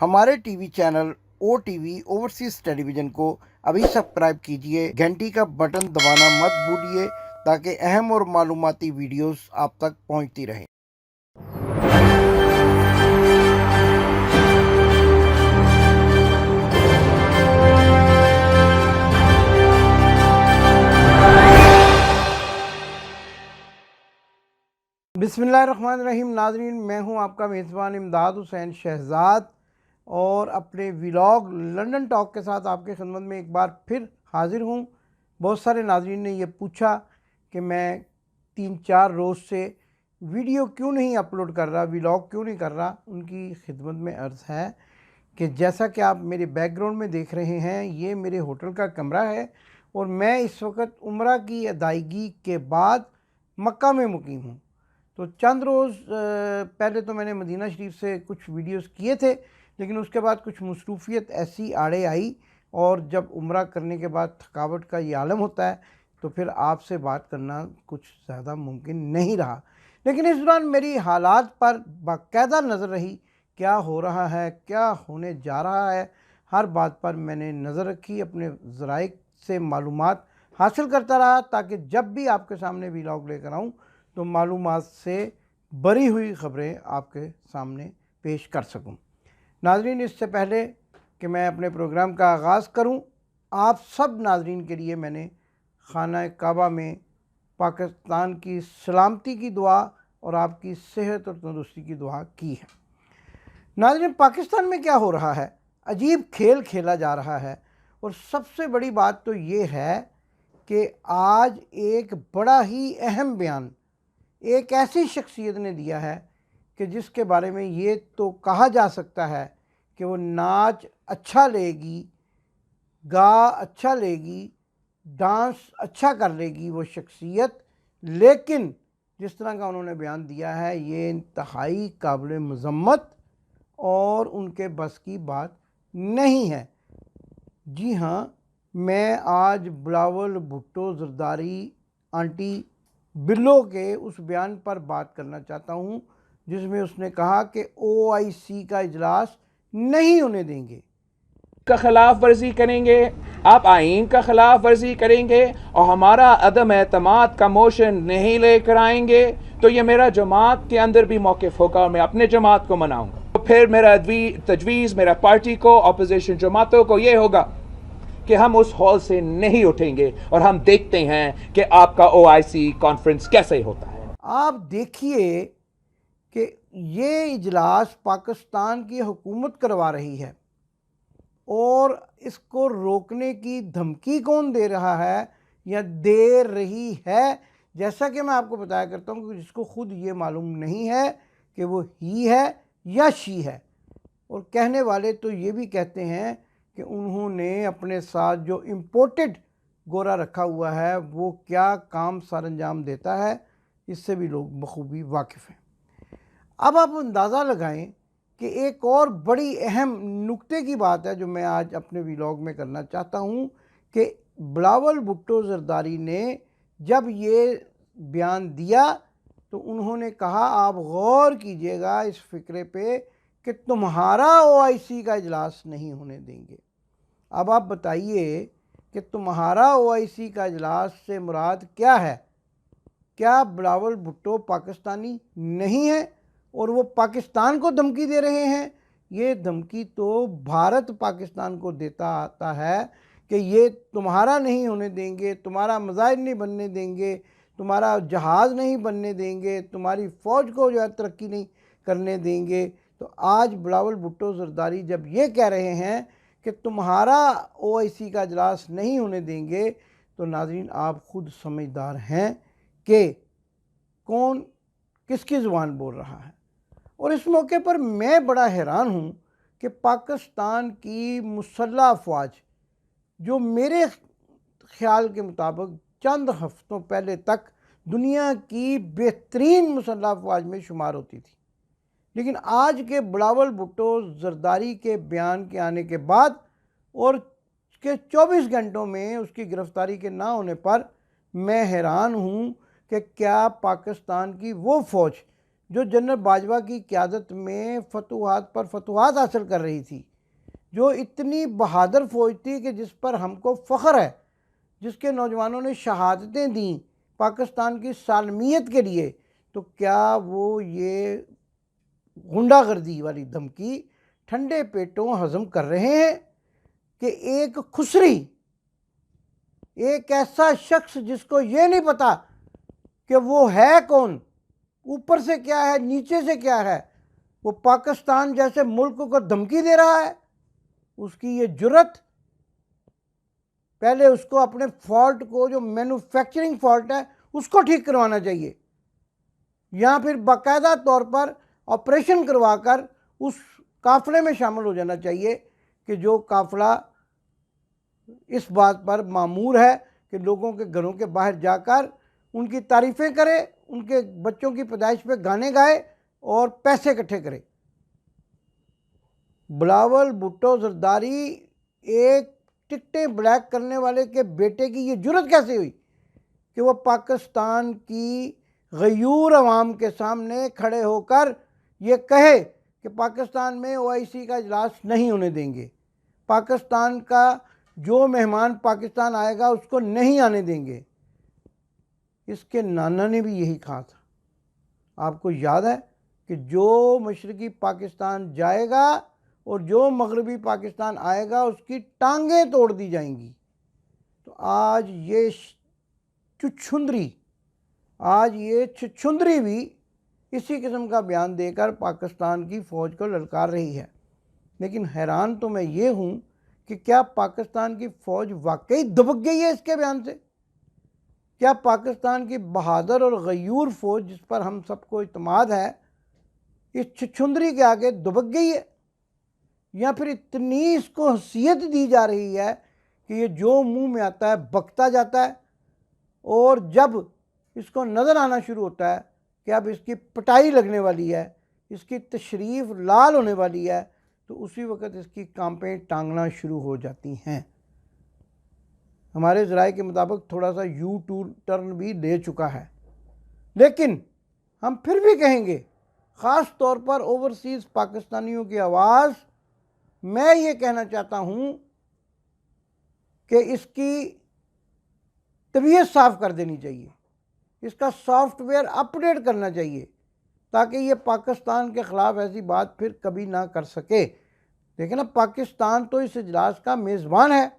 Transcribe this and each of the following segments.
हमारे TV channel OTV overseas television को अभी सब्सक्राइब कीजिए, घंटी का बटन दबाना मत भूलिए ताकि अहम और मालूमाती वीडियोस आप तक पहुंचती रहें। बिस्मिल्लाहिर्रहमानिर्रहीम। नाज़रीन, मैं हूं आपका मेज़बान इमदाद हुसैन शहज़ाद और अपने व्लॉग लंदन टॉक के साथ आपके खिदमत में एक बार फिर हाज़िर हूं। बहुत सारे नाज़रीन ने ये पूछा कि मैं 3-4 रोज़ से वीडियो क्यों नहीं अपलोड कर रहा, व्लॉग क्यों नहीं कर रहा। उनकी खिदमत में अर्ज़ है कि जैसा कि आप मेरे बैकग्राउंड में देख रहे हैं, ये मेरे होटल का कमरा है और मैं इस वक्त उम्रा की अदायगी के बाद मक्का में मुकीम हूँ। तो चंद रोज़ पहले तो मैंने मदीना शरीफ से कुछ वीडियोस किए थे, लेकिन उसके बाद कुछ मसरूफ़ियत ऐसी आड़े आई और जब उम्रा करने के बाद थकावट का ये आलम होता है तो फिर आपसे बात करना कुछ ज़्यादा मुमकिन नहीं रहा। लेकिन इस दौरान मेरी हालात पर बाकायदा नज़र रही, क्या हो रहा है, क्या होने जा रहा है, हर बात पर मैंने नज़र रखी, अपने ज़राइक़ से मालूमात हासिल करता रहा ताकि जब भी आपके सामने व्लॉग लेकर आऊँ तो मालूमात से भरी हुई ख़बरें आपके सामने पेश कर सकूं। नाज़रीन, इससे पहले कि मैं अपने प्रोग्राम का आगाज़ करूं, आप सब नाज़रीन के लिए मैंने खाना काबा में पाकिस्तान की सलामती की दुआ और आपकी सेहत और तंदुरुस्ती की दुआ की है। नाज़रीन, पाकिस्तान में क्या हो रहा है, अजीब खेल खेला जा रहा है और सबसे बड़ी बात तो ये है कि आज एक बड़ा ही अहम बयान एक ऐसी शख्सियत ने दिया है कि जिसके बारे में ये तो कहा जा सकता है कि वो नाच अच्छा लेगी, गा अच्छा लेगी, डांस अच्छा कर लेगी वो शख्सियत, लेकिन जिस तरह का उन्होंने बयान दिया है ये इंतहाई काबिल मज़म्मत और उनके बस की बात नहीं है। जी हाँ, मैं आज बिलावल भुट्टो ज़रदारी आंटी बिल्लो के उस बयान पर बात करना चाहता हूँ जिसमें उसने कहा कि OIC का इजलास नहीं होने देंगे, का खिलाफ वर्जी करेंगे, आप आइन का खिलाफ वर्जी करेंगे और हमारा अदम एतमाद का मोशन नहीं लेकर आएंगे तो ये मेरा जमात के अंदर भी मौक़िफ़ होगा और मैं अपने जमात को मनाऊंगा। तो फिर मेरा तजवीज़ मेरा पार्टी को, अपोजिशन जमातों को ये होगा कि हम उस हॉल से नहीं उठेंगे और हम देखते हैं कि आपका OIC कॉन्फ्रेंस कैसे होता है। आप देखिए कि ये इजलास पाकिस्तान की हुकूमत करवा रही है और इसको रोकने की धमकी कौन दे रहा है या दे रही है। जैसा कि मैं आपको बताया करता हूँ कि जिसको खुद ये मालूम नहीं है कि वो ही है या शी है, और कहने वाले तो ये भी कहते हैं कि उन्होंने अपने साथ जो इम्पोर्टेड गोरा रखा हुआ है वो क्या काम सर अंजाम देता है, इससे भी लोग बखूबी वाकिफ़ हैं। अब आप अंदाज़ा लगाएं कि एक और बड़ी अहम नुक्ते की बात है जो मैं आज अपने व्लॉग में करना चाहता हूं कि बिलावल भुट्टो ज़रदारी ने जब ये बयान दिया तो उन्होंने कहा, आप गौर कीजिएगा इस फ़िक्रे पे कि तुम्हारा OIC का इजलास नहीं होने देंगे। अब आप बताइए कि तुम्हारा OIC का इजलास से मुराद क्या है? क्या बिलावल भुट्टो पाकिस्तानी नहीं है और वो पाकिस्तान को धमकी दे रहे हैं? ये धमकी तो भारत पाकिस्तान को देता आता है कि ये तुम्हारा नहीं होने देंगे, तुम्हारा मिसाइल नहीं बनने देंगे, तुम्हारा जहाज़ नहीं बनने देंगे, तुम्हारी फ़ौज को जो है तरक्की नहीं करने देंगे। तो आज बिलावल भुट्टो ज़रदारी जब ये कह रहे हैं कि तुम्हारा OIC का इजलास नहीं होने देंगे तो नाज़रीन आप खुद समझदार हैं कि कौन किसकी ज़ुबान बोल रहा है। और इस मौके पर मैं बड़ा हैरान हूँ कि पाकिस्तान की मुसल्लह अफवाज जो मेरे ख्याल के मुताबिक चंद हफ्तों पहले तक दुनिया की बेहतरीन मुसल्लह अफवाज में शुमार होती थी, लेकिन आज के बिलावल भुट्टो ज़रदारी के बयान के आने के बाद और के 24 घंटों में उसकी गिरफ़्तारी के ना होने पर मैं हैरान हूँ कि क्या पाकिस्तान की वो फ़ौज जो जनरल बाजवा की क़यादत में फतूहात पर फतूहात हासिल कर रही थी, जो इतनी बहादुर फ़ौज थी कि जिस पर हमको फ़ख्र है, जिसके नौजवानों ने शहादतें दी पाकिस्तान की सालमियत के लिए, तो क्या वो ये गुंडागर्दी वाली धमकी ठंडे पेटों हज़म कर रहे हैं कि एक खुसरी, एक ऐसा शख्स जिसको ये नहीं पता कि वो है कौन, ऊपर से क्या है नीचे से क्या है, वो पाकिस्तान जैसे मुल्क को धमकी दे रहा है। उसकी ये जुर्रत, पहले उसको अपने फॉल्ट को, जो मैन्युफैक्चरिंग फॉल्ट है, उसको ठीक करवाना चाहिए, या फिर बाकायदा तौर पर ऑपरेशन करवाकर उस काफ़िले में शामिल हो जाना चाहिए कि जो काफ़िला इस बात पर मामूर है कि लोगों के घरों के बाहर जाकर उनकी तारीफ़ें करे, उनके बच्चों की पैदाइश पे गाने गाए और पैसे इकट्ठे करे। बिलावल भुट्टो जरदारी एक टिकटें ब्लैक करने वाले के बेटे की ये जुर्रत कैसे हुई कि वो पाकिस्तान की गयूर अवाम के सामने खड़े होकर ये कहे कि पाकिस्तान में OIC का इजलास नहीं होने देंगे, पाकिस्तान का जो मेहमान पाकिस्तान आएगा उसको नहीं आने देंगे। इसके नाना ने भी यही कहा था। आपको याद है कि जो मशरक़ी पाकिस्तान जाएगा और जो मगरबी पाकिस्तान आएगा उसकी टांगें तोड़ दी जाएंगी। तो आज ये छुछुंदरी भी इसी किस्म का बयान देकर पाकिस्तान की फ़ौज को ललकार रही है। लेकिन हैरान तो मैं ये हूँ कि क्या पाकिस्तान की फ़ौज वाकई दुबक गई है इसके बयान से? क्या पाकिस्तान की बहादुर और गयूर फ़ौज, जिस पर हम सबको इत्मीनान है, इस छुछुंदरी के आगे दुबक गई है? या फिर इतनी इसको हैसियत दी जा रही है कि ये जो मुंह में आता है बकता जाता है, और जब इसको नज़र आना शुरू होता है कि अब इसकी पिटाई लगने वाली है, इसकी तशरीफ़ लाल होने वाली है, तो उसी वक्त इसकी कांपें टांगना शुरू हो जाती हैं। हमारे ज़राए के मुताबिक थोड़ा सा टर्न भी ले चुका है। लेकिन हम फिर भी कहेंगे, ख़ास तौर पर ओवरसीज़ पाकिस्तानियों की आवाज़, मैं ये कहना चाहता हूँ कि इसकी तबीयत साफ़ कर देनी चाहिए, इसका सॉफ्टवेयर अपडेट करना चाहिए, ताकि ये पाकिस्तान के ख़िलाफ़ ऐसी बात फिर कभी ना कर सके। देखिए ना, पाकिस्तान तो इस इजलास का मेज़बान है,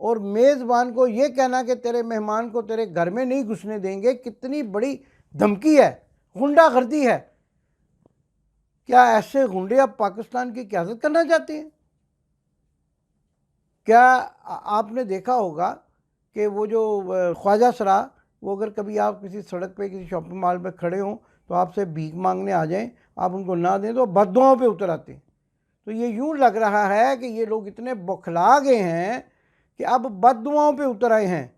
और मेज़बान को ये कहना कि तेरे मेहमान को तेरे घर में नहीं घुसने देंगे, कितनी बड़ी धमकी है, गुंडागर्दी है। क्या ऐसे गुंडे अब पाकिस्तान की क़यादत करना चाहते हैं? क्या आपने देखा होगा कि वो जो ख्वाजा सरा, वो अगर कभी आप किसी सड़क पे किसी शॉपिंग मॉल पे खड़े हों तो आपसे भीख मांगने आ जाएं, आप उनको ना दें तो बद्दुआओं पे उतर आते हैं। तो ये यूँ लग रहा है कि ये लोग इतने बौखला गए हैं कि अब बद्दुआओं पे उतर आए हैं।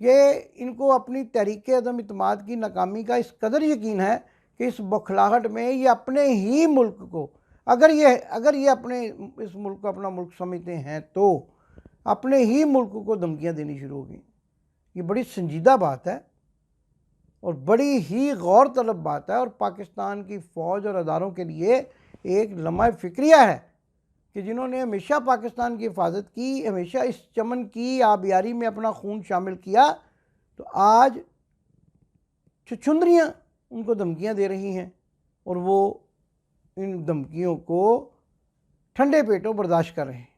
ये इनको अपनी तहरीक अदम इत्मीनान की नाकामी का इस कदर यकीन है कि इस बौखलाहट में ये अपने ही मुल्क को, अगर ये अपने इस मुल्क को अपना मुल्क समझते हैं तो अपने ही मुल्क को धमकियाँ देनी शुरू होगी। ये बड़ी संजीदा बात है और बड़ी ही गौर तलब बात है, और पाकिस्तान की फ़ौज और अदारों के लिए एक लम्हा फ़िक्रिया है कि जिन्होंने हमेशा पाकिस्तान की हिफाजत की, हमेशा इस चमन की आबियारी में अपना खून शामिल किया, तो आज छुछुंदरियाँ उनको धमकियाँ दे रही हैं, और वो इन धमकियों को ठंडे पेटों बर्दाश्त कर रहे हैं।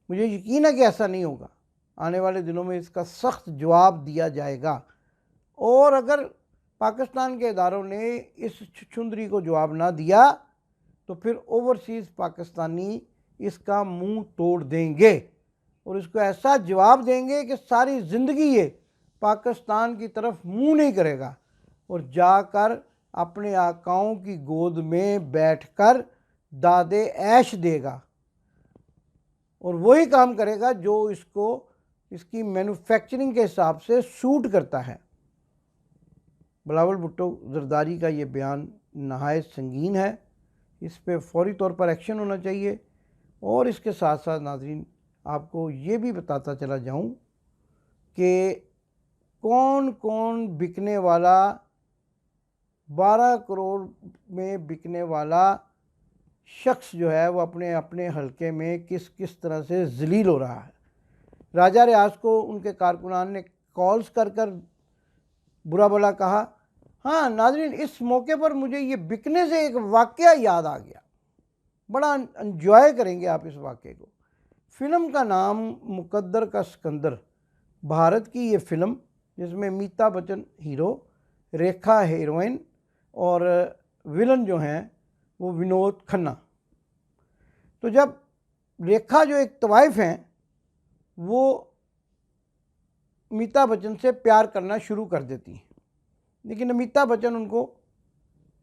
मुझे यकीन है कि ऐसा नहीं होगा। आने वाले दिनों में इसका सख्त जवाब दिया जाएगा, और अगर पाकिस्तान के इदारों ने इस छुछुंदरी को जवाब ना दिया तो फिर ओवरसीज़ पाकिस्तानी इसका मुंह तोड़ देंगे, और इसको ऐसा जवाब देंगे कि सारी ज़िंदगी ये पाकिस्तान की तरफ मुंह नहीं करेगा, और जाकर अपने आकाओं की गोद में बैठकर दादे ऐश देगा, और वही काम करेगा जो इसकी मैन्युफैक्चरिंग के हिसाब से सूट करता है। बिलावल भुट्टो जरदारी का ये बयान नहायत संगीन है, इस पे फौरी तौर पर एक्शन होना चाहिए। और इसके साथ साथ नाज़रीन, आपको ये भी बताता चला जाऊं कि कौन कौन बिकने वाला 12 करोड़ में बिकने वाला शख्स जो है वो अपने अपने हलके में किस किस तरह से जलील हो रहा है। राजा रियाज को उनके कारकुनान ने कॉल्स कर कर बुरा भला कहा। हाँ नाज़रीन, इस मौके पर मुझे ये बिकने से एक वाक़या याद आ गया, बड़ा एंजॉय करेंगे आप इस वाक़े को। फ़िल्म का नाम मुकद्दर का सिकंदर, भारत की ये फ़िल्म जिसमें अमिताभ बच्चन हीरो, रेखा हीरोइन और विलन जो हैं वो विनोद खन्ना। तो जब रेखा जो एक तवाइफ हैं वो अमिताभ बच्चन से प्यार करना शुरू कर देती हैं, लेकिन अमिताभ बच्चन उनको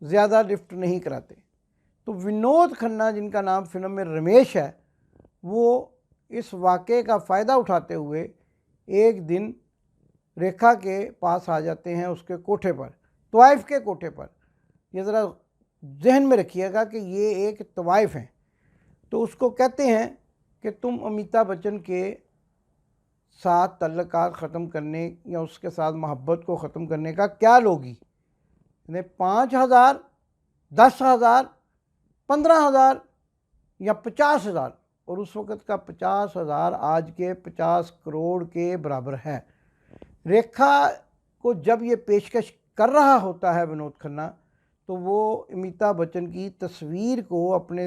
ज़्यादा लिफ्ट नहीं कराते। तो विनोद खन्ना, जिनका नाम फिल्म में रमेश है, वो इस वाक़े का फ़ायदा उठाते हुए एक दिन रेखा के पास आ जाते हैं, उसके कोठे पर, तवाइफ के कोठे पर। ये ज़रा जहन में रखिएगा कि ये एक तवाइफ हैं। तो उसको कहते हैं कि तुम अमिताभ बच्चन के साथ तल्लुकात ख़त्म करने या उसके साथ मोहब्बत को ख़त्म करने का क्या लोगी? 5,000, 10,000, 15,000 या 50,000? और उस वक़्त का 50,000 आज के 50 करोड़ के बराबर है। रेखा को जब ये पेशकश कर रहा होता है विनोद खन्ना, तो वो अमिताभ बच्चन की तस्वीर को अपने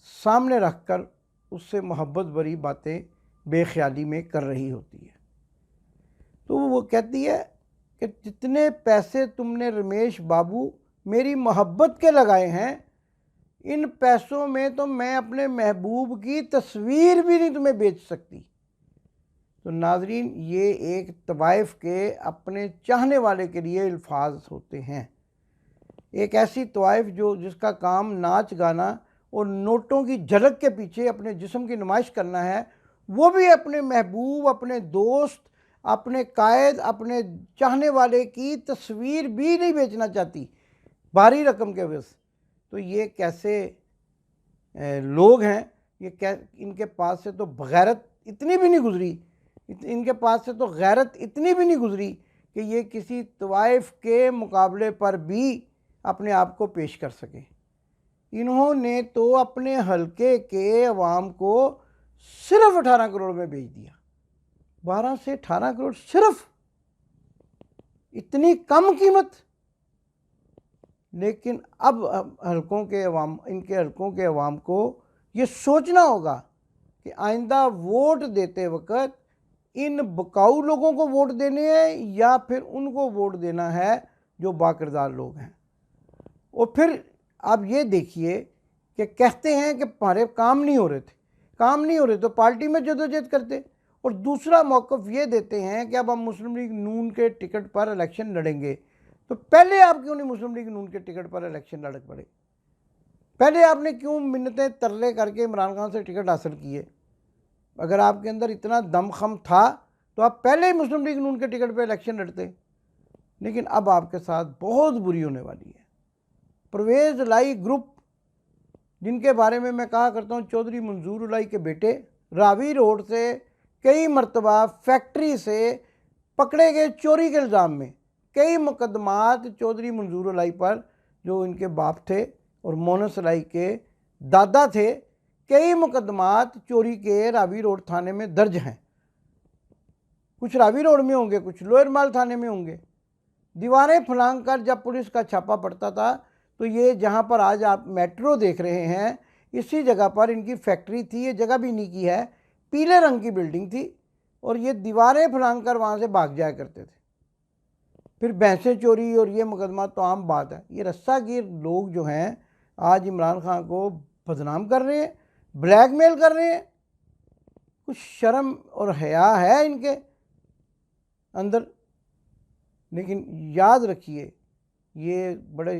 सामने रखकर उससे मोहब्बत भरी बातें बेख्याली में कर रही होती है। तो वो कहती है कि जितने पैसे तुमने रमेश बाबू मेरी मोहब्बत के लगाए हैं, इन पैसों में तो मैं अपने महबूब की तस्वीर भी नहीं तुम्हें बेच सकती। तो नाजरीन, ये एक तवाइफ के अपने चाहने वाले के लिए अल्फाज होते हैं। एक ऐसी तवाइफ जो जिसका काम नाच गाना और नोटों की झलक के पीछे अपने जिस्म की नुमाइश करना है, वो भी अपने महबूब, अपने दोस्त, अपने कायद, अपने चाहने वाले की तस्वीर भी नहीं बेचना चाहती भारी रकम के वजह से। तो ये कैसे लोग हैं? ये क्या, इनके पास से तो गैरत इतनी भी नहीं गुजरी, इनके पास से तो गैरत इतनी भी नहीं गुजरी कि ये किसी तवाइफ के मुकाबले पर भी अपने आप को पेश कर सकें। इन्होंने तो अपने हलके के अवाम को सिर्फ 18 करोड़ में बेच दिया। 12 से 18 करोड़, सिर्फ इतनी कम कीमत। लेकिन अब हलकों के अवाम, इनके हलकों के अवाम को ये सोचना होगा कि आइंदा वोट देते वक्त इन बकाऊ लोगों को वोट देने हैं या फिर उनको वोट देना है जो बाकिरदार लोग हैं। और फिर आप ये देखिए कि कहते हैं कि हमारे काम नहीं हो रहे थे, काम नहीं हो रहे तो पार्टी में जदोजहद करते। और दूसरा मौक़िफ़ ये देते हैं कि अब हम मुस्लिम लीग नून के टिकट पर इलेक्शन लड़ेंगे। तो पहले आप क्यों नहीं मुस्लिम लीग नून के टिकट पर इलेक्शन लड़ पड़े? पहले आपने क्यों मिन्नतें तरले करके इमरान खान से टिकट हासिल किए? अगर आपके अंदर इतना दमखम था तो आप पहले ही मुस्लिम लीग नून के टिकट पर इलेक्शन लड़ते। लेकिन अब आपके साथ बहुत बुरी होने वाली है। परवेज़ लाई ग्रुप, जिनके बारे में मैं कहा करता हूँ चौधरी मंजूर लाई के बेटे, रावी रोड से कई मरतबा फैक्ट्री से पकड़े गए चोरी के इल्ज़ाम में। कई मुकदमात चौधरी मंजूर लाई पर, जो इनके बाप थे और मोनस लाई के दादा थे, कई मुकदमात चोरी के रावी रोड थाने में दर्ज हैं। कुछ रावी रोड में होंगे, कुछ लोअर माल थाने में होंगे। दीवारें फलांग कर जब पुलिस का छापा पड़ता था तो ये जहाँ पर आज आप मेट्रो देख रहे हैं, इसी जगह पर इनकी फैक्ट्री थी। ये जगह भी इन्हीं की है, पीले रंग की बिल्डिंग थी और ये दीवारें फलांग कर वहाँ से भाग जाया करते थे। फिर भैंसें चोरी और ये मुकदमा तो आम बात है। ये रस्सागीर लोग जो हैं आज इमरान खान को बदनाम कर रहे हैं, ब्लैकमेल कर रहे हैं। कुछ शर्म और हया है इनके अंदर? लेकिन याद रखिए, ये बड़े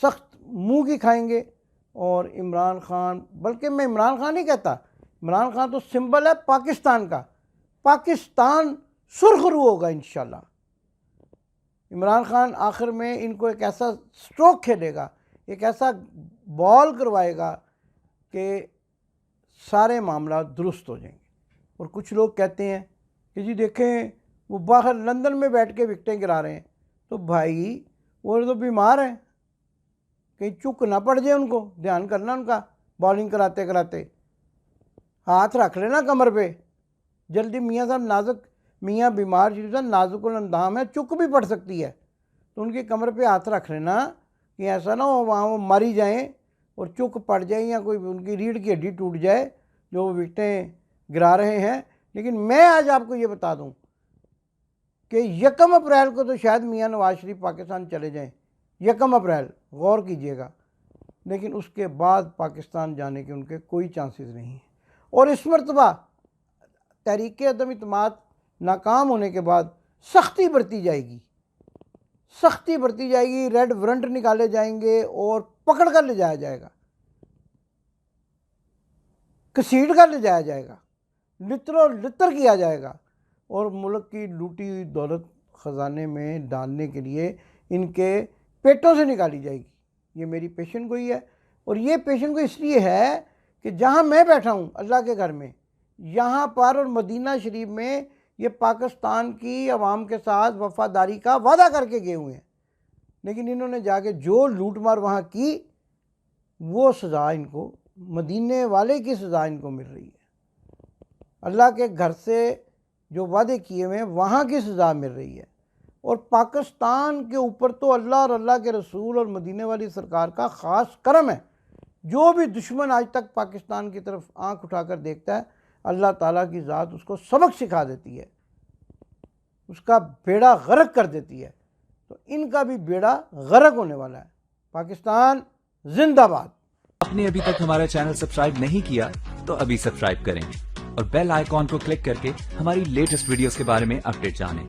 सख्त मुंह की खाएंगे। और इमरान खान, बल्कि मैं इमरान खान नहीं कहता, इमरान खान तो सिंबल है पाकिस्तान का। पाकिस्तान सुरखरू होगा इंशाल्लाह। इमरान खान आखिर में इनको एक ऐसा स्ट्रोक खेलेगा, एक ऐसा बॉल करवाएगा कि सारे मामला दुरुस्त हो जाएंगे। और कुछ लोग कहते हैं कि जी देखें वो बाहर लंदन में बैठ के विकटें गिरा रहे हैं। तो भाई वो तो बीमार है, कहीं चुक ना पड़ जाए, उनको ध्यान करना उनका बॉलिंग कराते कराते। हाथ रख लेना कमर पे जल्दी। मियाँ साहब नाजुक, मियाँ बीमार शरीफ साहब नाजुकुल अंदाम है, चुक भी पड़ सकती है, तो उनकी कमर पे हाथ रख लेना कि ऐसा ना हो वहाँ वो मरी जाएँ और चुक पड़ जाए या कोई उनकी रीढ़ की हड्डी टूट जाए जो वो विकटें गिरा रहे हैं। लेकिन मैं आज आपको ये बता दूं कि 1 अप्रैल को तो शायद मियाँ नवाज शरीफ पाकिस्तान चले जाएं, 1 अप्रैल, गौर कीजिएगा, लेकिन उसके बाद पाकिस्तान जाने के उनके कोई चांसेस नहीं हैं। और इस मरतबा तहरीक अदम इत्माद नाकाम होने के बाद सख्ती बरती जाएगी, सख्ती बरती जाएगी, रेड वारंट निकाले जाएंगे और पकड़ कर ले जाया जाएगा, घसीट कर ले जाया जाएगा, लित्रो लित्र किया जाएगा और मुल्क की लूटी हुई दौलत ख़जाने में डालने के लिए इनके पेटों से निकाली जाएगी। ये मेरी पेशन गोई है। और ये पेशन गोई इसलिए है कि जहाँ मैं बैठा हूँ अल्लाह के घर में, यहाँ पर और मदीना शरीफ में ये पाकिस्तान की आवाम के साथ वफ़ादारी का वादा करके गए हुए हैं, लेकिन इन्होंने जाके जो लूट मार वहाँ की वो सज़ा इनको, मदीने वाले की सज़ा इनको मिल रही है। अल्लाह के घर से जो वादे किए हुए हैं वहाँ की सज़ा मिल रही है। और पाकिस्तान के ऊपर तो अल्लाह और अल्लाह के रसूल और मदीने वाली सरकार का ख़ास करम है। जो भी दुश्मन आज तक पाकिस्तान की तरफ आंख उठाकर देखता है, अल्लाह ताला की ज़ात उसको सबक सिखा देती है, उसका बेड़ा गर्क कर देती है। तो इनका भी बेड़ा गर्क होने वाला है। पाकिस्तान जिंदाबाद। आपने अभी तक हमारा चैनल सब्सक्राइब नहीं किया तो अभी सब्सक्राइब करें और बेल आइकॉन को क्लिक करके हमारी लेटेस्ट वीडियोस के बारे में अपडेट जानें।